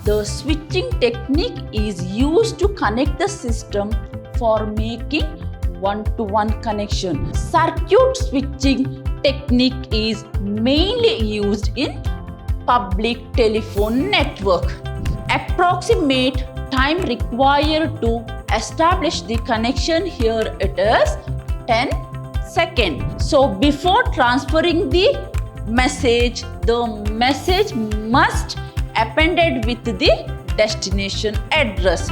The switching technique is used to connect the system for making one-to-one connection. Circuit switching technique is mainly used in public telephone network. Approximate time required to establish the connection, here it is 10 seconds. So before transferring the message must appended with the destination address.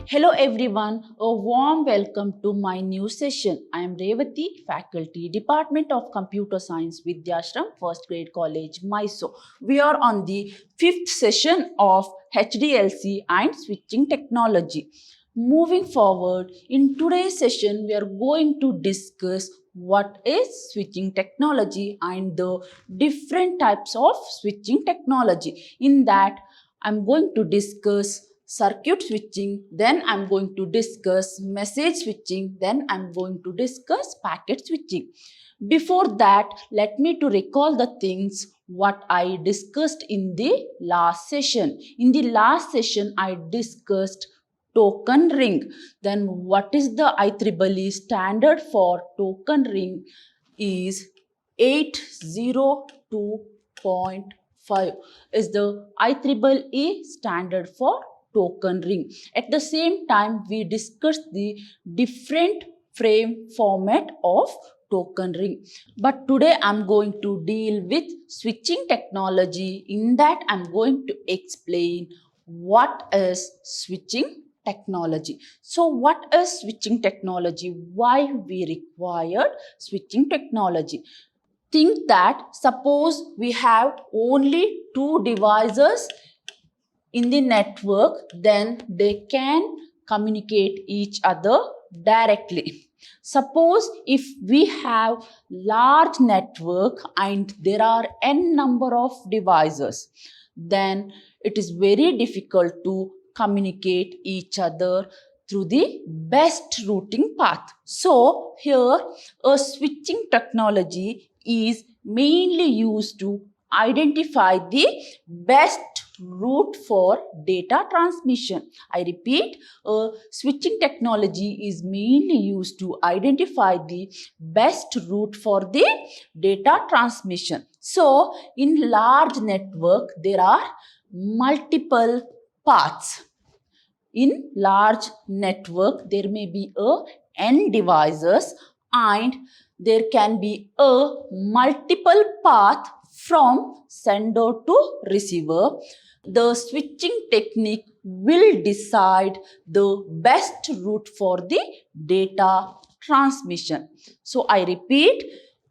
Hello everyone, a warm welcome to my new session. I am Revati, Faculty, Department of Computer Science, Vidyashram, First Grade College, Mysore. We are on the 5th session of HDLC and Switching Technology. Moving forward, in today's session, we are going to discuss what is switching technology and the different types of switching technology. In that, I'm going to discuss circuit switching, then I'm going to discuss message switching, then I'm going to discuss packet switching. Before that, let me to recall the things what I discussed in the last session. In the last session, I discussed token ring. Then what is the IEEE standard for token ring is 802.5 is the IEEE standard for token ring. At the same time, we discussed the different frame format of token ring. But today I'm going to deal with switching technology. In that, I'm going to explain what is switching technology. So what is switching technology? Why we required switching technology? Think that suppose we have only two devices in the network, then they can communicate each other directly. Suppose if we have large network and there are n number of devices, then it is very difficult to communicate each other through the best routing path. So here a switching technology is mainly used to identify the best route for data transmission. I repeat, switching technology is mainly used to identify the best route for the data transmission. So in large network, there are multiple paths. In large network, there may be n devices and there can be a multiple path from sender to receiver. The switching technique will decide the best route for the data transmission. So I repeat,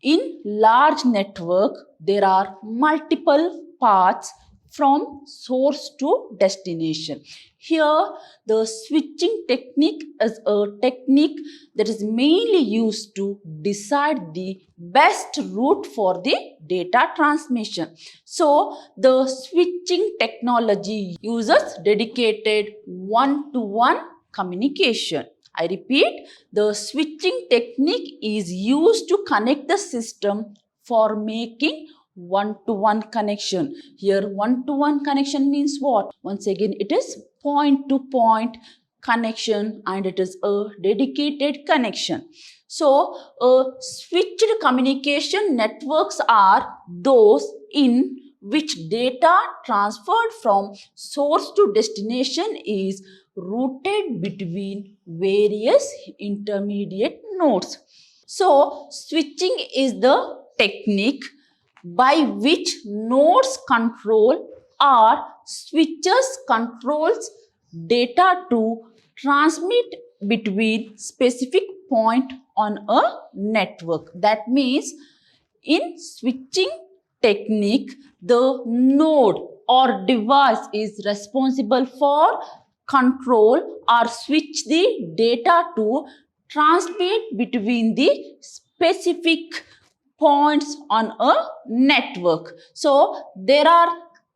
in large network, there are multiple paths from source to destination. Here, the switching technique is a technique that is mainly used to decide the best route for the data transmission. So, the switching technology uses dedicated one-to-one communication. I repeat, the switching technique is used to connect the system for making one-to-one connection. Here one-to-one connection means what? Once again, it is point-to-point connection and it is a dedicated connection. So switched communication networks are those in which data transferred from source to destination is routed between various intermediate nodes. So switching is the technique by which nodes control or switches controls data to transmit between specific point on a network. That means in switching technique, the node or device is responsible for control or switch the data to transmit between the specific points on a network. So there are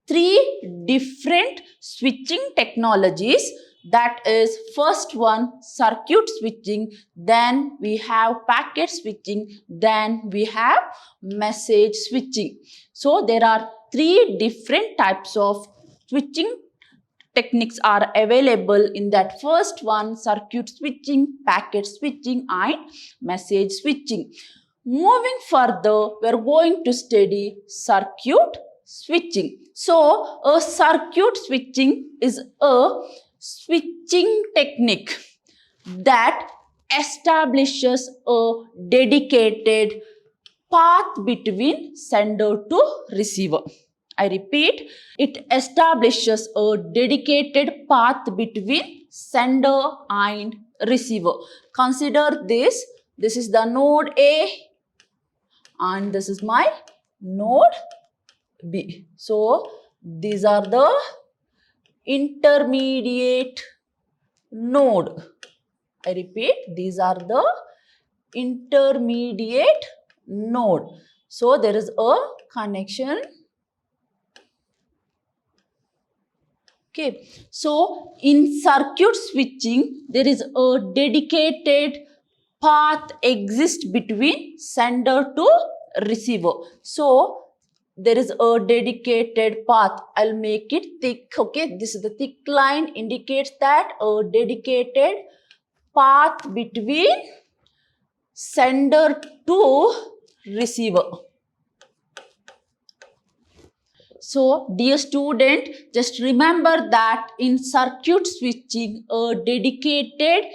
three different switching technologies. That is, first one circuit switching, then we have packet switching, then we have message switching. So there are three different types of switching techniques are available in that. First one, circuit switching, packet switching and message switching. Moving further, we are going to study circuit switching. So a circuit switching is a switching technique that establishes a dedicated path between sender to receiver. I repeat, it establishes a dedicated path between sender and receiver. Consider this. This is the node A and this is my node B. So, these are the intermediate node. I repeat, these are the intermediate node. So, there is a connection. Okay, so in circuit switching, there is a dedicated path exists between sender to receiver. So, there is a dedicated path. I'll make it thick. Okay, this is the thick line indicates that a dedicated path between sender to receiver. So, dear student, just remember that in circuit switching, a dedicated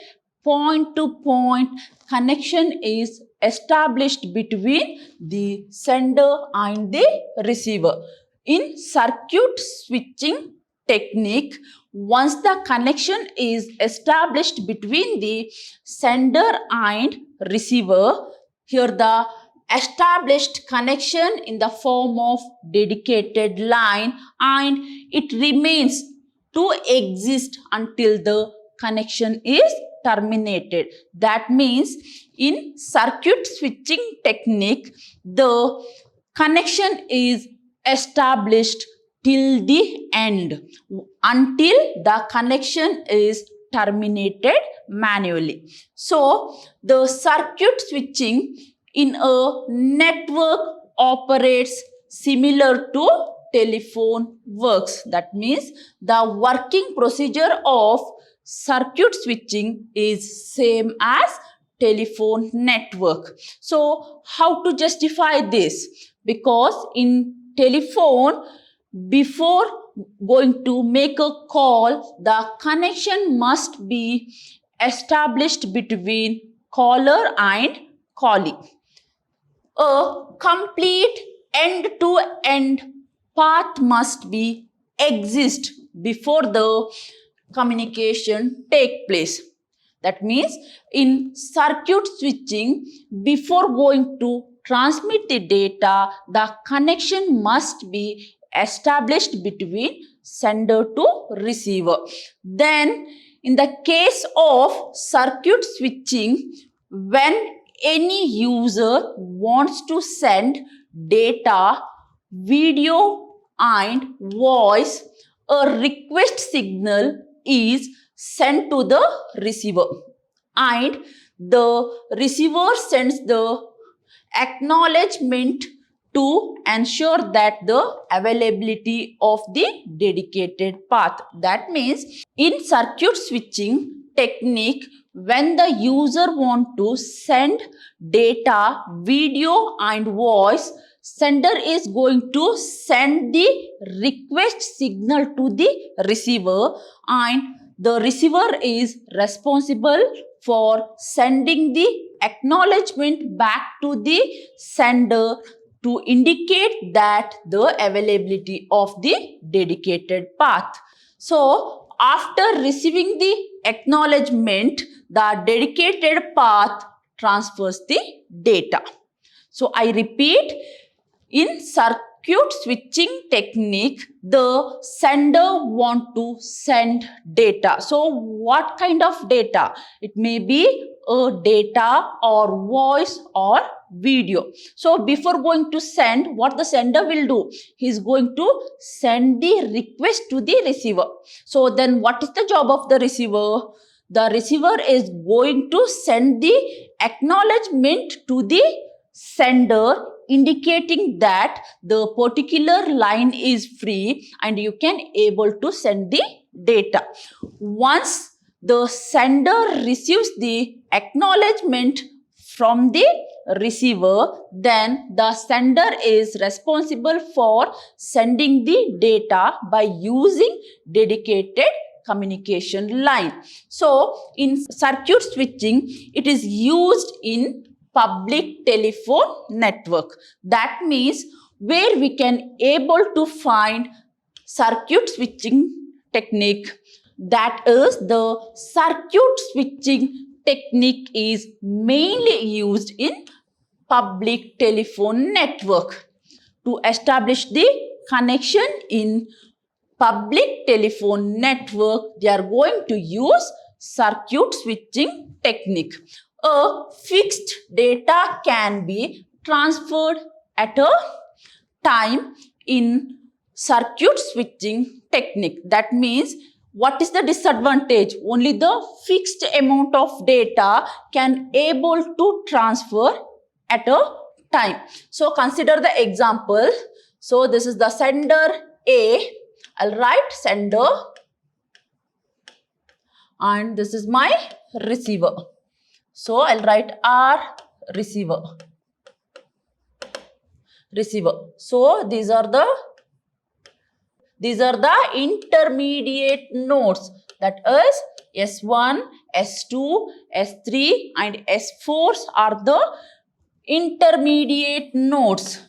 point-to-point connection is established between the sender and the receiver. In circuit switching technique, once the connection is established between the sender and receiver, here the established connection in the form of dedicated line and it remains to exist until the connection is terminated. That means in circuit switching technique, the connection is established till the end until the connection is terminated manually. So, the circuit switching in a network operates similar to telephone works. That means the working procedure of circuit switching is same as telephone network. So, how to justify this? Because in telephone, before going to make a call, the connection must be established between caller and callee. A complete end-to-end path must be exist before the communication take place. That means in circuit switching, before going to transmit the data, the connection must be established between sender to receiver. Then in the case of circuit switching, when any user wants to send data, video and voice, a request signal is sent to the receiver and the receiver sends the acknowledgement to ensure that the availability of the dedicated path. That means in circuit switching technique, when the user want to send data, video and voice, sender is going to send the request signal to the receiver and the receiver is responsible for sending the acknowledgement back to the sender to indicate that the availability of the dedicated path. So, after receiving the acknowledgement, the dedicated path transfers the data. So, I repeat, in circuit switching technique, the sender want to send data. So, what kind of data? It may be a data or voice or video. So before going to send, what the sender will do? He is going to send the request to the receiver. So then what is the job of the receiver? The receiver is going to send the acknowledgement to the sender, indicating that the particular line is free and you can able to send the data. Once the sender receives the acknowledgement from the receiver, then the sender is responsible for sending the data by using dedicated communication line. So in circuit switching, it is used in public telephone network. That means where we can able to find circuit switching technique, that is the circuit switching technique is mainly used in public telephone network. To establish the connection in public telephone network, they are going to use circuit switching technique. A fixed data can be transferred at a time in circuit switching technique. That means what is the disadvantage? Only the fixed amount of data can able to transfer at a time. So consider the example. So this is the sender A. I'll write sender and this is my receiver. So I'll write R receiver. So these are the intermediate nodes, that is S1, S2, S3 and S4 are the intermediate nodes.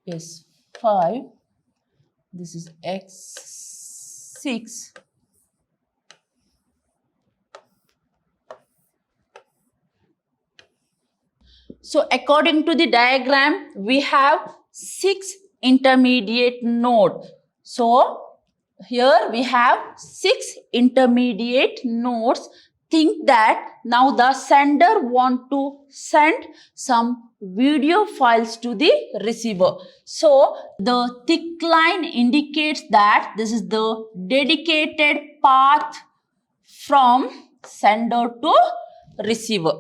S5, this is X6. So according to the diagram, we have 6 intermediate nodes. So here we have 6 intermediate nodes. Think that now the sender want to send some video files to the receiver. So the thick line indicates that this is the dedicated path from sender to receiver.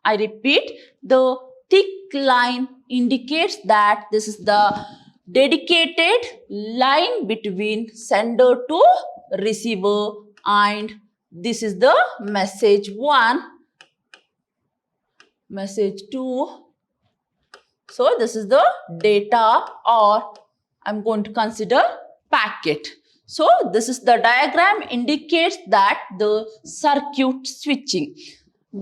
I repeat, the thick line indicates that this is the dedicated line between sender to receiver, and this is the message 1, message 2. So this is the data, or I'm going to consider packet. So this is the diagram indicates that the circuit switching.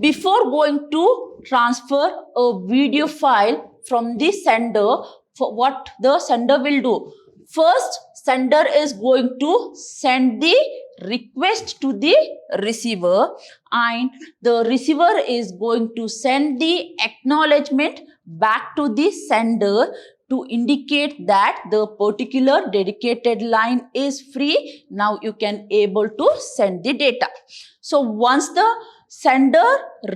Before going to transfer a video file from the sender, for what the sender will do? First, sender is going to send the request to the receiver, and the receiver is going to send the acknowledgement back to the sender to indicate that the particular dedicated line is free. Now you can able to send the data. So once the sender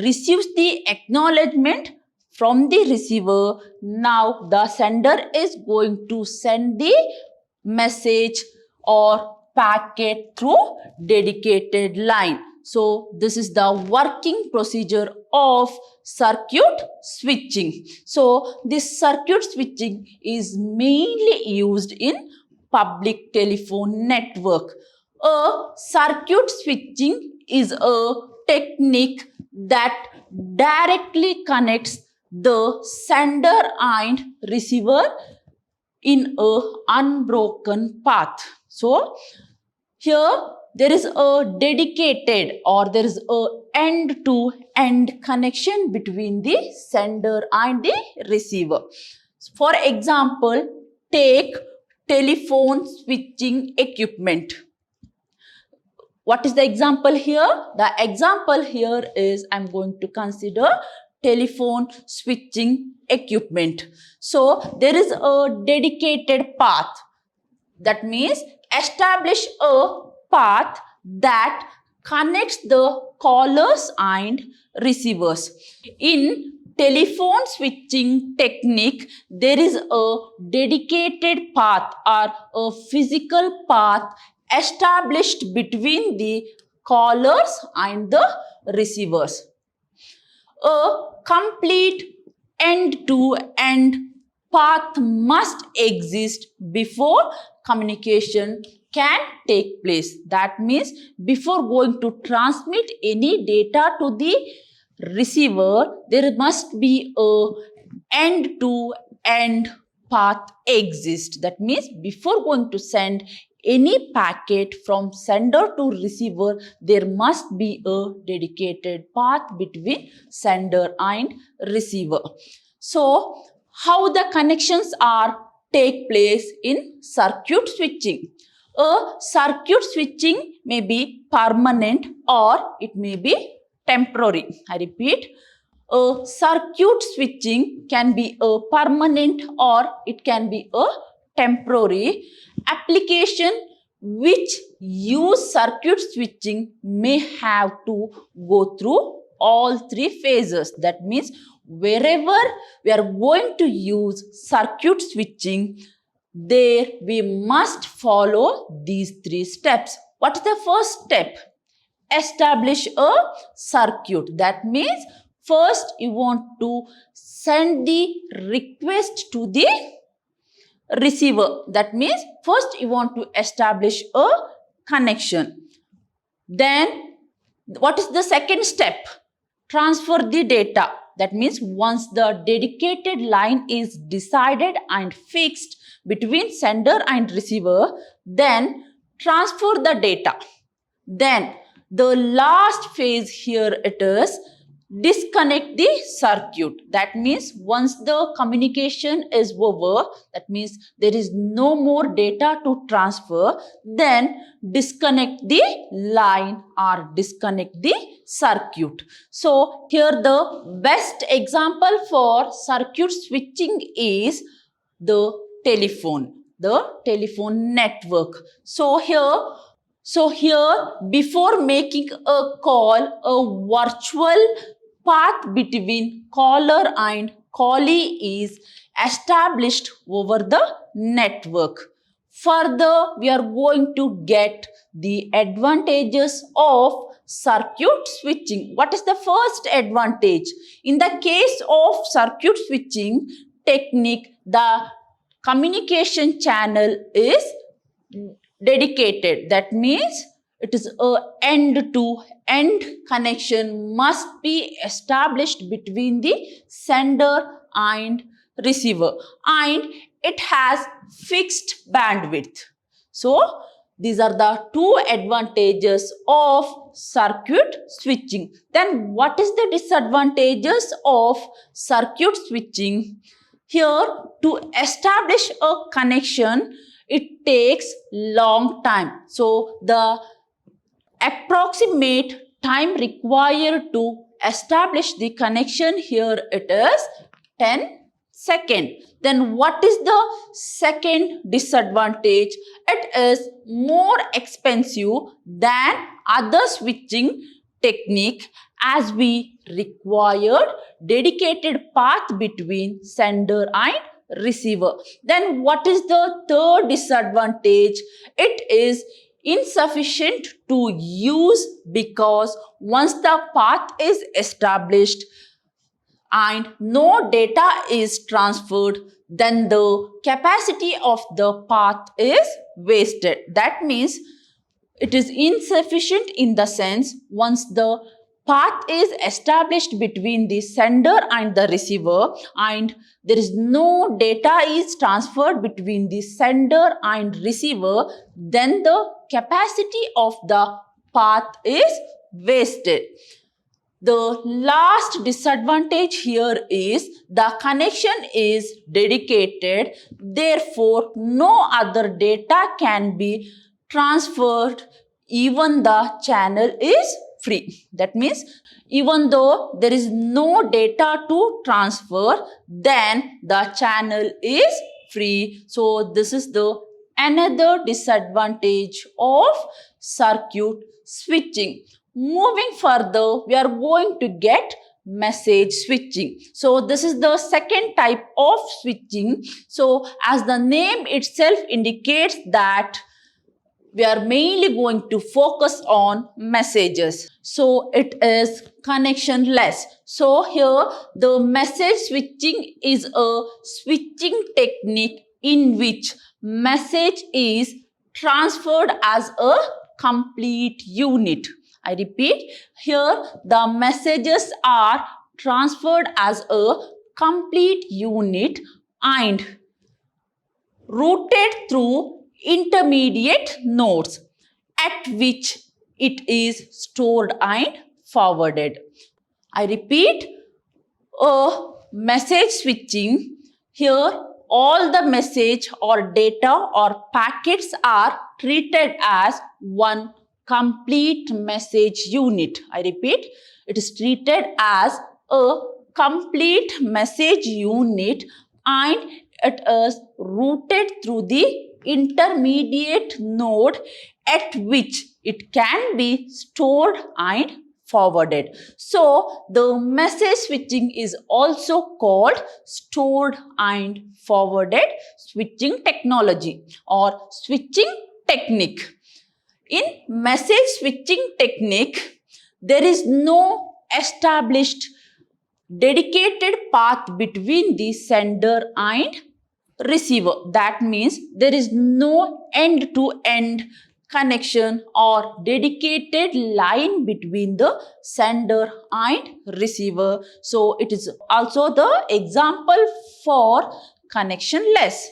receives the acknowledgement from the receiver, now the sender is going to send the message or packet through dedicated line. So this is the working procedure of circuit switching. So this circuit switching is mainly used in public telephone network. A circuit switching is a technique that directly connects the sender and receiver in a unbroken path. So here there is a dedicated, or there is a end-to-end connection between the sender and the receiver. For example, take telephone switching equipment. What is the example here? The example here is I'm going to consider telephone switching equipment. So there is a dedicated path. That means establish a path that connects the callers and receivers. In telephone switching technique, there is a dedicated path or a physical path established between the callers and the receivers. A complete end-to-end path must exist before communication can take place. That means before going to transmit any data to the receiver, there must be a end-to-end path exist. That means before going to send any packet from sender to receiver, there must be a dedicated path between sender and receiver. So, how the connections are take place in circuit switching? A circuit switching may be permanent or it may be temporary. I repeat, a circuit switching can be a permanent or it can be a temporary. Application which use circuit switching may have to go through all three phases. That means wherever we are going to use circuit switching, there we must follow these three steps. What is the first step? Establish a circuit. That means first you want to send the request to the receiver. That means first you want to establish a connection. Then what is the second step? Transfer the data. That means once the dedicated line is decided and fixed between sender and receiver, then transfer the data. Then the last phase here it is disconnect the circuit. That means once the communication is over, that means there is no more data to transfer, then disconnect the line or disconnect the circuit. So here the best example for circuit switching is the telephone network. So here before making a call, a virtual path between caller and callee is established over the network. Further, we are going to get the advantages of circuit switching. What is the first advantage? In the case of circuit switching technique, the communication channel is dedicated. That means it is a end-to-end connection must be established between the sender and receiver, and it has fixed bandwidth. So these are the two advantages of circuit switching. Then what is the disadvantages of circuit switching? Here, to establish a connection, it takes long time. So the approximate time required to establish the connection here it is 10 seconds. Then what is the second disadvantage? It is more expensive than other switching technique as we required dedicated path between sender and receiver. Then what is the third disadvantage? It is insufficient to use because once the path is established and no data is transferred, then the capacity of the path is wasted. That means it is insufficient in the sense once the path is established between the sender and the receiver and there is no data is transferred between the sender and receiver, then the capacity of the path is wasted. The last disadvantage here is the connection is dedicated, therefore no other data can be transferred even the channel is free. That means even though there is no data to transfer, then the channel is free. So this is the another disadvantage of circuit switching. moving further, we are going to get message switching. So this is the second type of switching. So as the name itself indicates that we are mainly going to focus on messages. So it is connectionless. So here the message switching is a switching technique in which message is transferred as a complete unit. I repeat, here the messages are transferred as a complete unit and routed through intermediate nodes at which it is stored and forwarded. I repeat, a message switching, here all the message or data or packets are treated as one complete message unit. I repeat, it is treated as a complete message unit and it is routed through the intermediate node at which it can be stored and forwarded. So the message switching is also called stored and forwarded switching technology or switching technique. In message switching technique, there is no established dedicated path between the sender and receiver. That means there is no end-to-end connection or dedicated line between the sender and receiver. So it is also the example for connectionless.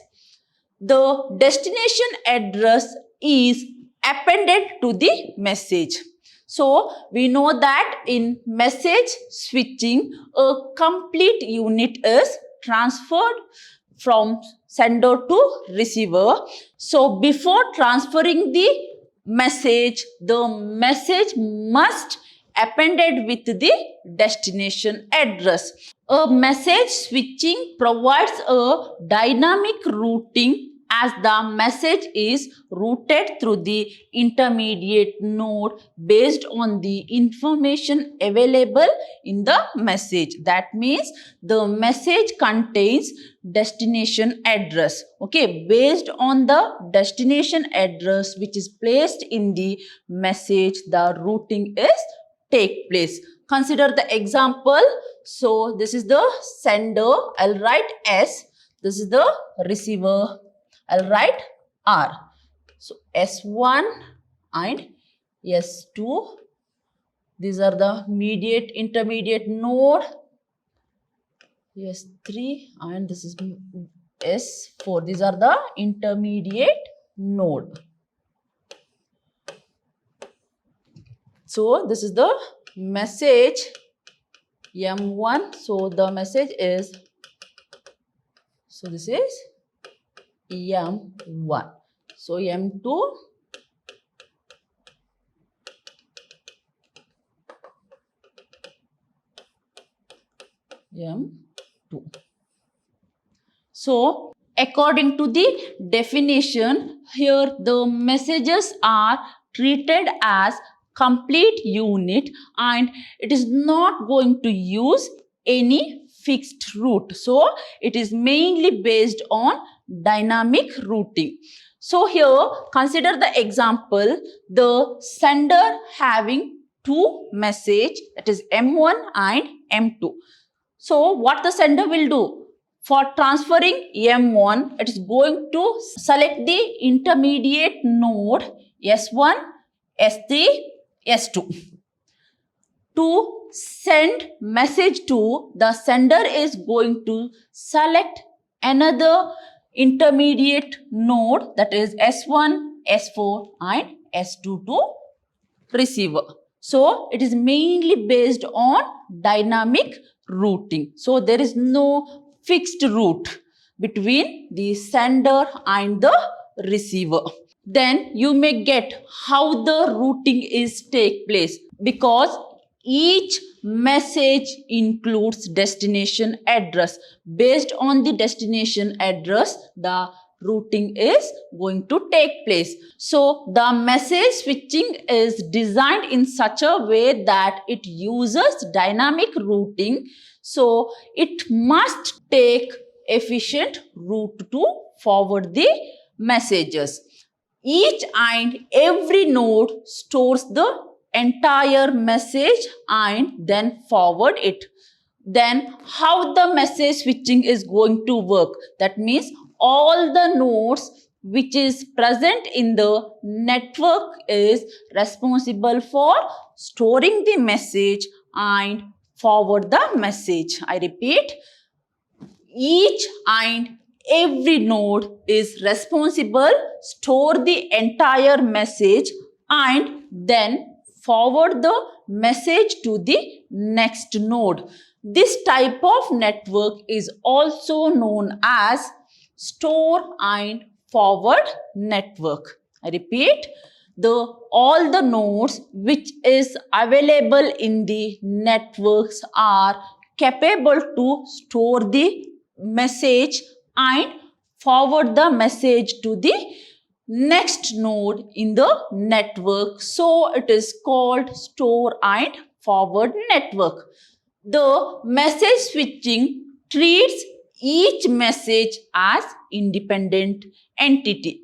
The destination address is appended to the message. So we know that in message switching, a complete unit is transferred from sender to receiver. So before transferring the message must appended with the destination address. A message switching provides a dynamic routing as the message is routed through the intermediate node based on the information available in the message. That means the message contains destination address. Okay, based on the destination address which is placed in the message, the routing is take place. Consider the example. So this is the sender, I'll write S. This is the receiver, I'll write R. So S1 and S2. These are the mediate, intermediate node. S3 and this is S4. These are the intermediate node. So this is the message M1. So the message is, so this is M1. So M2, M2. So according to the definition, here the messages are treated as complete unit and it is not going to use any fixed route. So it is mainly based on dynamic routing. So here consider the example, the sender having two message, that is M1 and M2. So what the sender will do? For transferring M1, it is going to select the intermediate node S1, S3, S2. To send message to, the sender is going to select another intermediate node, that is S1, S4 and S2 to receiver. So it is mainly based on dynamic routing. So there is no fixed route between the sender and the receiver. Then you may get how the routing is take place, because each message includes destination address. Based on the destination address, the routing is going to take place. So the message switching is designed in such a way that it uses dynamic routing. So it must take efficient route to forward the messages. Each and every node stores the entire message and then forward it. Then how the message switching is going to work? That means all the nodes which is present in the network is responsible for storing the message and forward the message. I repeat, each and every node is responsible store the entire message and then forward the message to the next node. This type of network is also known as store and forward network. I repeat, all the nodes which is available in the networks are capable to store the message and forward the message to the next node in the network. So it is called store and forward network. The message switching treats each message as independent entity.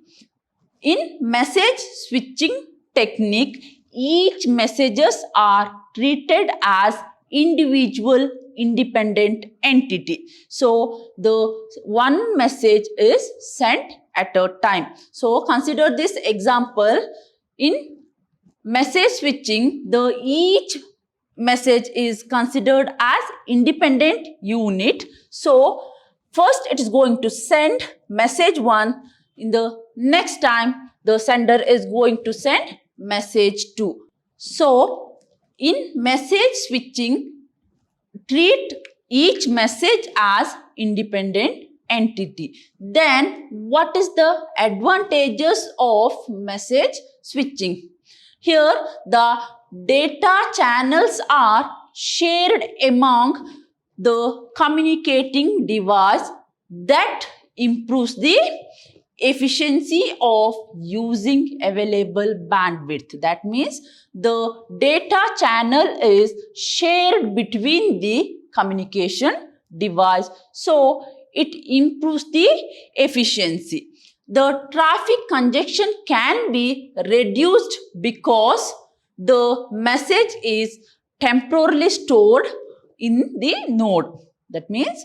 In message switching technique, each messages are treated as individual independent entity. So the one message is sent at a time. So consider this example. In message switching, each message is considered as independent unit. So first it is going to send message 1. In the next time, the sender is going to send message 2. So in message switching, treat each message as independent entity. Then what is the advantages of message switching? Here the data channels are shared among the communicating device. That improves the efficiency of using available bandwidth. That means the data channel is shared between the communication device. So it improves the efficiency. The traffic congestion can be reduced because the message is temporarily stored in the node. That means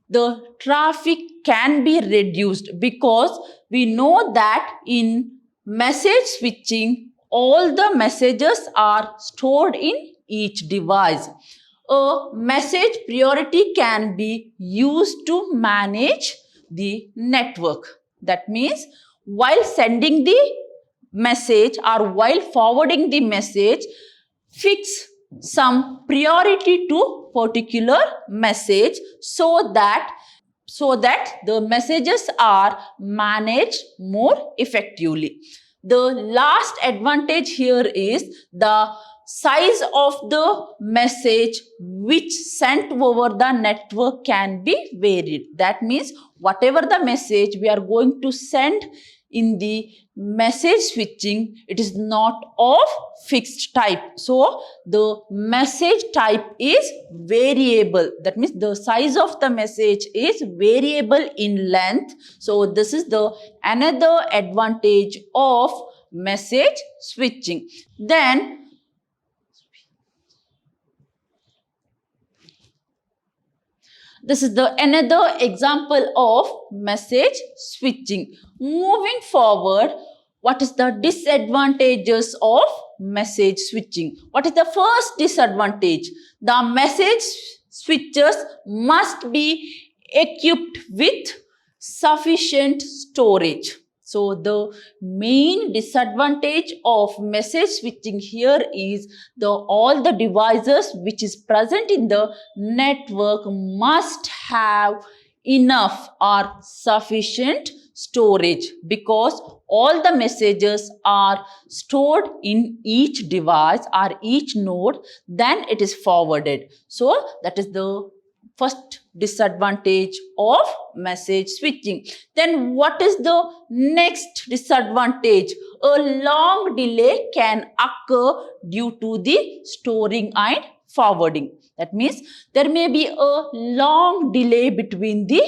the traffic can be reduced because we know that in message switching, all the messages are stored in each device. A message priority can be used to manage the network. That means while sending the message or while forwarding the message, fix some priority to particular message so that the messages are managed more effectively. The last advantage here is the size of the message which sent over the network can be varied. That means whatever the message we are going to send in the message switching, it is not of fixed type. So the message type is variable. That means the size of the message is variable in length. So this is the another advantage of message switching. Then this is the another example of message switching. Moving forward, what is the disadvantages of message switching? What is the first disadvantage? The message switches must be equipped with sufficient storage. So the main disadvantage of message switching here is all the devices which is present in the network must have enough or sufficient storage, because all the messages are stored in each device or each node, then it is forwarded. So that is the first disadvantage of message switching. Then what is the next disadvantage? A long delay can occur due to the storing and forwarding. That means there may be a long delay between the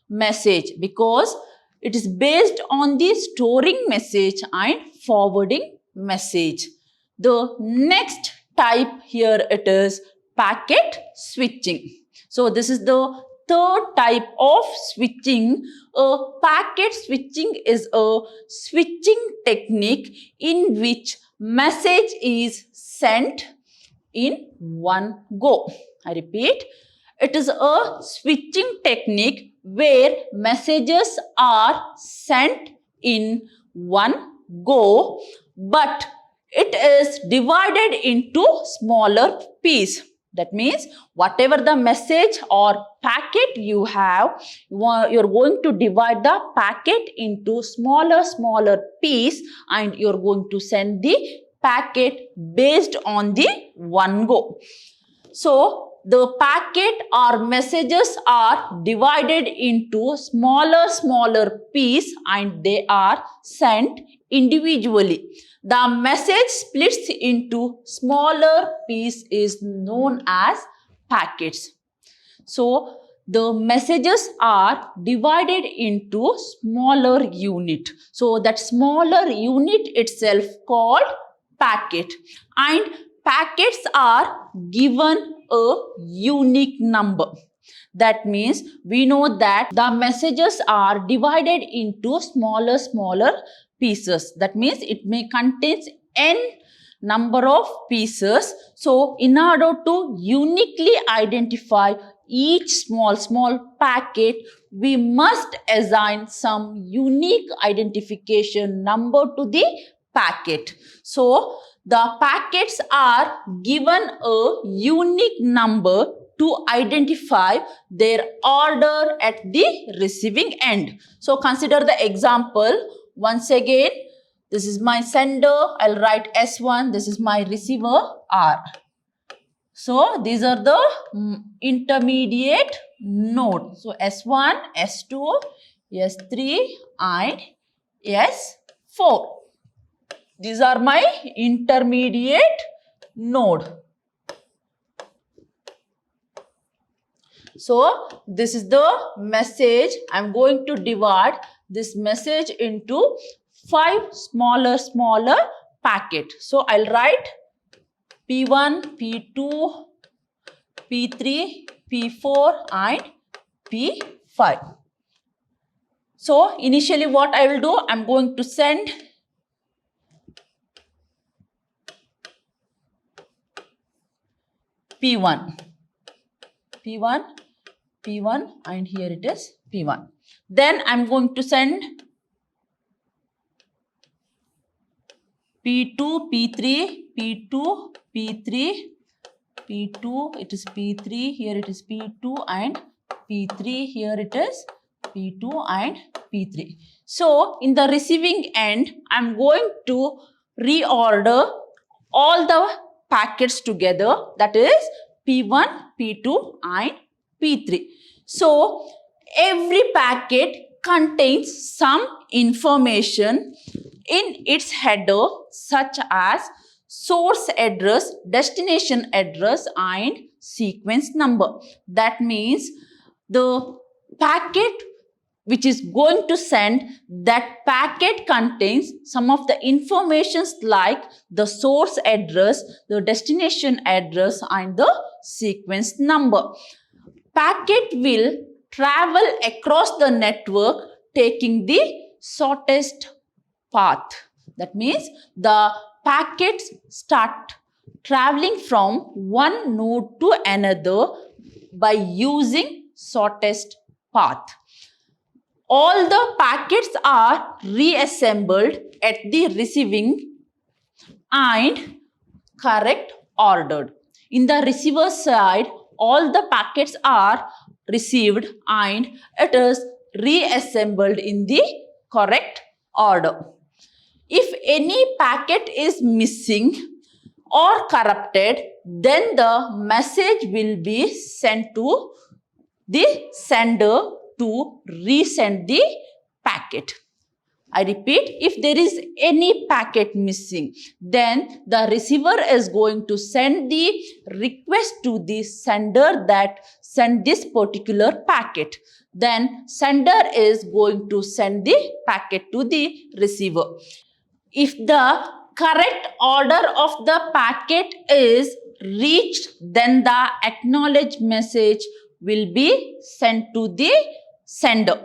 message because it is based on the storing message and forwarding message. The next type here it is packet switching. So this is the third type of switching. A packet switching is a switching technique in which message is sent in one go. I repeat, it is a switching technique where messages are sent in one go, but it is divided into smaller pieces. That means whatever the message or packet you have, you're going to divide the packet into smaller piece and you're going to send the packet based on the one go. So the packet or messages are divided into smaller piece and they are sent individually. The message splits into smaller piece is known as packets. So the messages are divided into smaller unit. So that smaller unit itself called packet, and packets are given a unique number. That means we know that the messages are divided into smaller pieces. That means it may contain n number of pieces. So in order to uniquely identify each small packet, we must assign some unique identification number to the packet. So the packets are given a unique number to identify their order at the receiving end. So consider the example once again. This is my sender, I'll write S1, this is my receiver R. So these are the intermediate node. So S1, S2, S3 and S4. These are my intermediate node. So this is the message. I'm going to divide this message into 5 smaller packet. So I'll write P1, P2, P3, P4 and P5. So initially what I will do, I'm going to send P1, and here it is P1. Then I'm going to send P2, P3, P2, P3, P2, it is P3, here it is P2 and P3, here it is P2 and P3. So in the receiving end, I'm going to reorder all the packets together, that is P1, P2 and P3. So every packet contains some information in its header such as source address, destination address and sequence number. That means the packet which is going to send, that packet contains some of the informations like the source address, the destination address and the sequence number. Packet will travel across the network taking the shortest path. That means the packets start traveling from one node to another by using shortest path. All the packets are reassembled at the receiving and correct ordered. In the receiver side, all the packets are received and it is reassembled in the correct order. If any packet is missing or corrupted, then the message will be sent to the sender to resend the packet. I repeat, if there is any packet missing, then the receiver is going to send the request to the sender that send this particular packet. Then sender is going to send the packet to the receiver. If the correct order of the packet is reached, then the acknowledge message will be sent to the sender.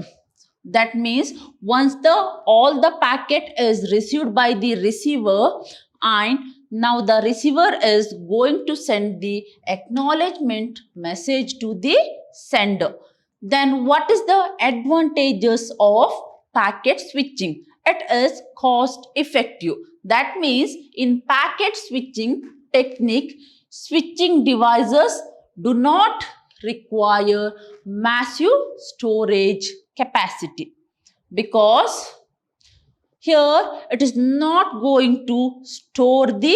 That means once all the packet is received by the receiver, and now the receiver is going to send the acknowledgement message to the sender. Then what is the advantages of packet switching? It is cost effective. That means in packet switching technique, switching devices do not require massive storage capacity, because here it is not going to store the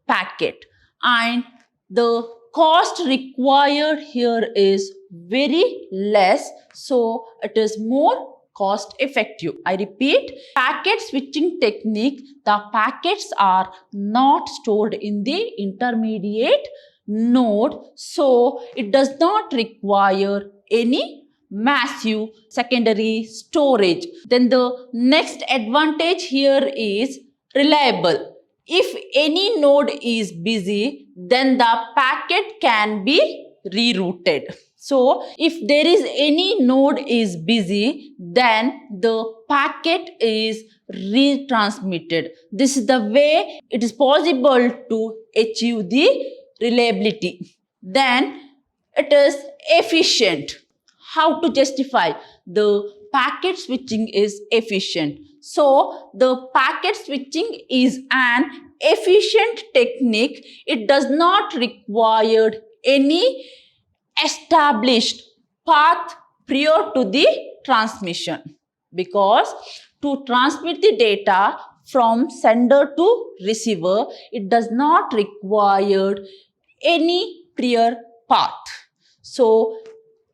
packet, and the cost required here is very less, so it is more cost effective. I repeat, packet switching technique, the packets are not stored in the intermediate node, so it does not require any massive secondary storage. Then the next advantage here is reliable. If any node is busy, then the packet can be rerouted. So if there is any node is busy, then the packet is retransmitted. This is the way it is possible to achieve the reliability. Then it is efficient. How to justify the packet switching is efficient? So the packet switching is an efficient technique. It does not require any established path prior to the transmission, because to transmit the data from sender to receiver, it does not require any prior path. So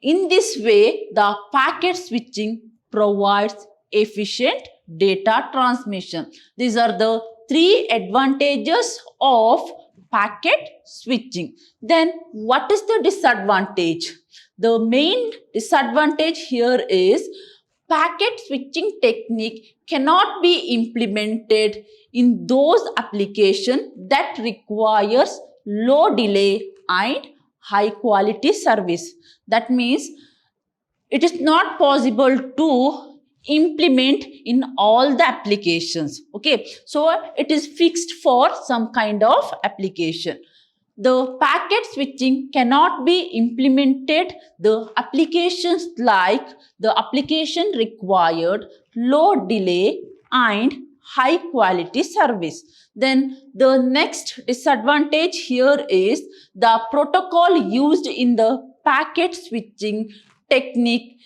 in this way, the packet switching provides efficient data transmission. These are the three advantages of packet switching. Then what is the disadvantage? The main disadvantage here is packet switching technique cannot be implemented in those applications that requires low delay and high quality service. That means it is not possible to implement in all the applications. Okay, so it is fixed for some kind of application. The packet switching cannot be implemented the applications like the application required low delay and high quality service. Then the next disadvantage here is the protocol used in the packet switching technique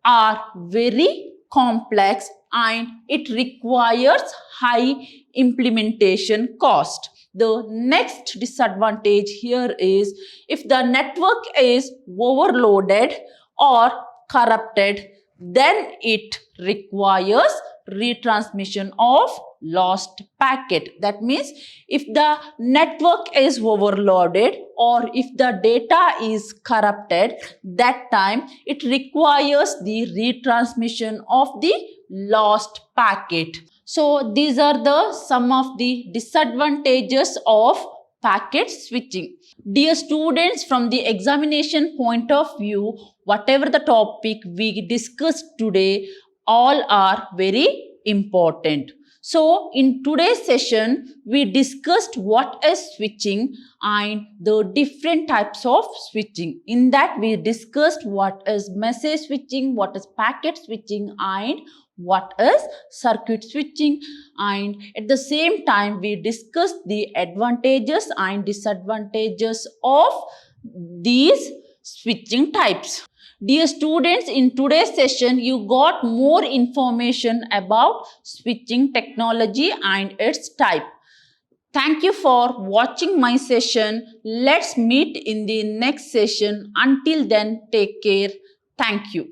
are very complex and it requires high implementation cost. The next disadvantage here is if the network is overloaded or corrupted, then it requires retransmission of lost packet. That means if the network is overloaded or if the data is corrupted, that time it requires the retransmission of the lost packet. So these are the some of the disadvantages of packet switching. Dear students, from the examination point of view, whatever the topic we discussed today, all are very important. So in today's session, we discussed what is switching and the different types of switching. In that, we discussed what is message switching, what is packet switching, and what is circuit switching, and at the same time we discussed the advantages and disadvantages of these switching types. Dear students, in today's session you got more information about switching technology and its type. Thank you for watching my session. Let's meet in the next session. Until then, take care. Thank you.